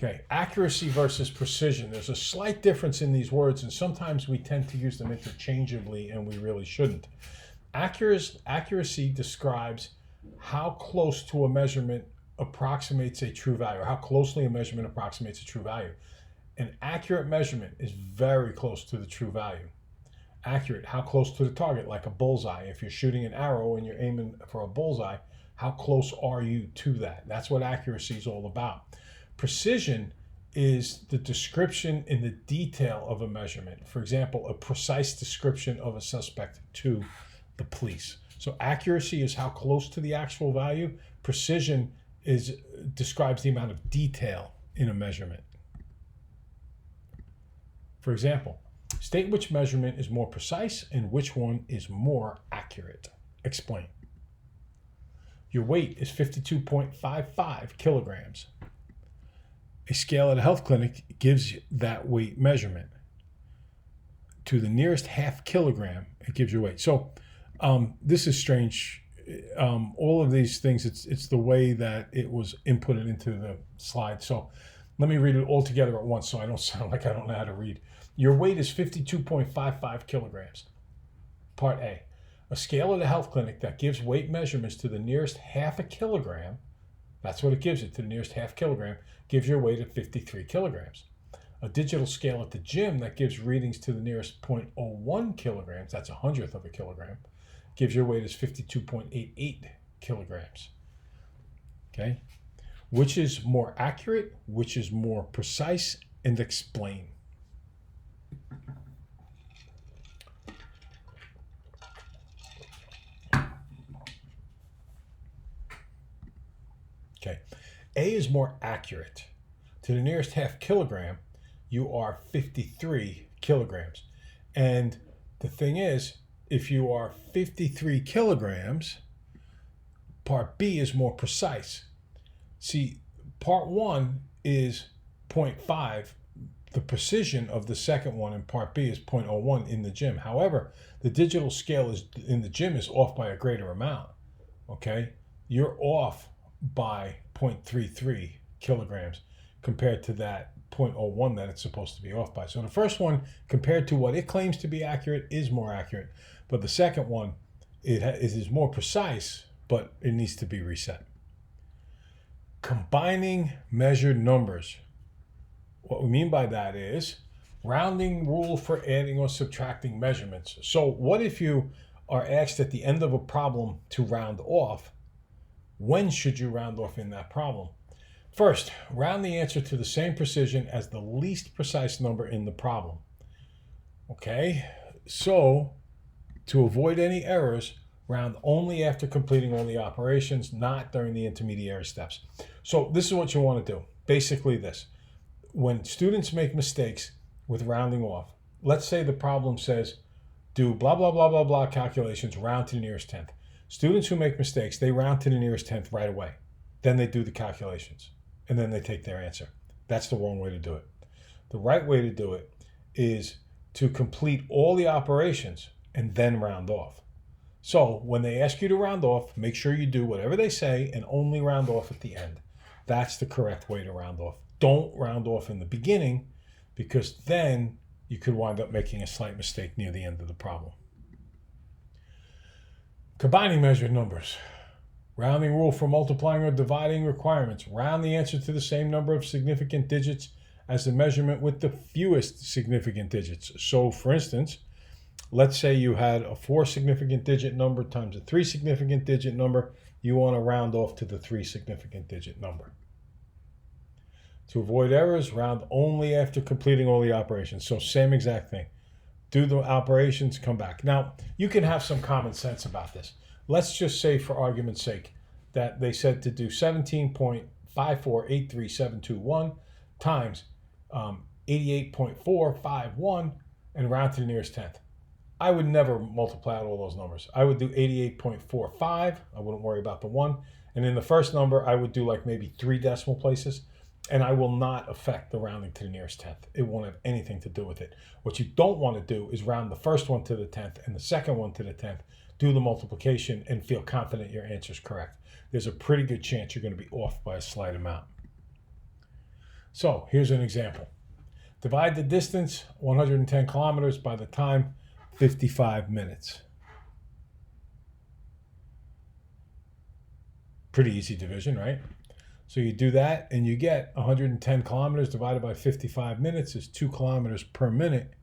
Okay, accuracy versus precision. There's a slight difference in these words, and sometimes we tend to use them interchangeably, and we really shouldn't. Accuracy describes how close to a measurement approximates a true value, or how closely a measurement approximates a true value. An accurate measurement is very close to the true value. Accurate, how close to the target, like a bullseye. If you're shooting an arrow and you're aiming for a bullseye, how close are you to that? That's what accuracy is all about. Precision is the description in the detail of a measurement. For example, a precise description of a suspect to the police. So accuracy is how close to the actual value. Precision describes the amount of detail in a measurement. For example, state which measurement is more precise and which one is more accurate. Explain. Your weight is 52.55 kilograms. A scale at a health clinic gives that weight measurement. To the nearest half kilogram, it gives your weight. So this is strange. All of these things, it's the way that it was inputted into the slide. So let me read it all together at once so I don't sound like I don't know how to read. Your weight is 52.55 kilograms. Part A. A scale at a health clinic that gives weight measurements to the nearest half a kilogram, that's what it gives it, to the nearest half kilogram, gives your weight at 53 kilograms. A digital scale at the gym that gives readings to the nearest 0.01 kilograms, that's a hundredth of a kilogram, gives your weight as 52.88 kilograms. Okay? Which is more accurate? Which is more precise? And explain. Okay. A is more accurate. To the nearest half kilogram, you are 53 kilograms. And the thing is, if you are 53 kilograms, part B is more precise. See, part 1 is 0.5. The precision of the second one in part B is 0.01 in the gym. However, the digital scale in the gym is off by a greater amount. Okay? You're off by 0.33 kilograms compared to that 0.01 that it's supposed to be off by. So the first one, compared to what it claims to be accurate, is more accurate. But the second one, it is more precise, but it needs to be reset. Combining measured numbers. What we mean by that is rounding rule for adding or subtracting measurements. So what if you are asked at the end of a problem to round off? When should you round off in that problem? First, round the answer to the same precision as the least precise number in the problem. Okay, so to avoid any errors, round only after completing all the operations, not during the intermediary steps. So this is what you want to do. Basically this. When students make mistakes with rounding off, let's say the problem says, do blah, blah, blah, blah, blah calculations, round to the nearest tenth. Students who make mistakes, they round to the nearest tenth right away. Then they do the calculations, and then they take their answer. That's the wrong way to do it. The right way to do it is to complete all the operations and then round off. So when they ask you to round off, make sure you do whatever they say and only round off at the end. That's the correct way to round off. Don't round off in the beginning, because then you could wind up making a slight mistake near the end of the problem. Combining measured numbers. Rounding rule for multiplying or dividing requirements. Round the answer to the same number of significant digits as the measurement with the fewest significant digits. So for instance, let's say you had a 4 significant digit number times a 3 significant digit number. You want to round off to the 3 significant digit number. To avoid errors, round only after completing all the operations. So same exact thing. Do the operations, come back. Now, you can have some common sense about this. Let's just say, for argument's sake, that they said to do 17.5483721 times 88.451 and round to the nearest tenth. I would never multiply out all those numbers. I would do 88.45. I wouldn't worry about the 1. And in the first number, I would do like maybe 3 decimal places. And I will not affect the rounding to the nearest tenth. It won't have anything to do with it. What you don't want to do is round the first one to the tenth and the second one to the tenth, do the multiplication, and feel confident your answer is correct. There's a pretty good chance you're going to be off by a slight amount. So here's an example. Divide the distance, 110 kilometers, by the time, 55 minutes. Pretty easy division, right? So you do that and you get 110 kilometers divided by 55 minutes is 2 kilometers per minute.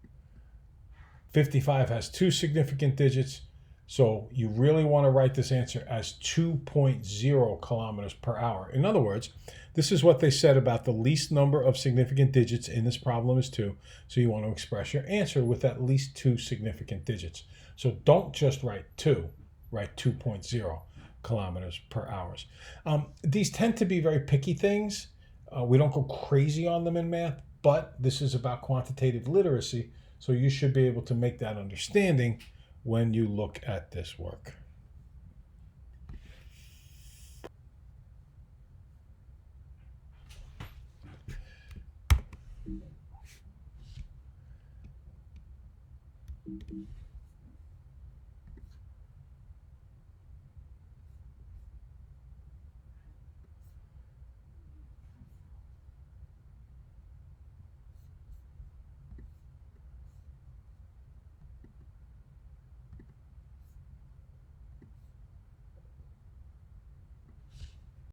55 has two significant digits, so you really want to write this answer as 2.0 kilometers per hour. In other words, this is what they said about the least number of significant digits in this problem is 2. So you want to express your answer with at least 2 significant digits. So don't just write 2, write 2.0 kilometers per hour. These tend to be very picky things. We don't go crazy on them in math, but this is about quantitative literacy, so you should be able to make that understanding when you look at this work.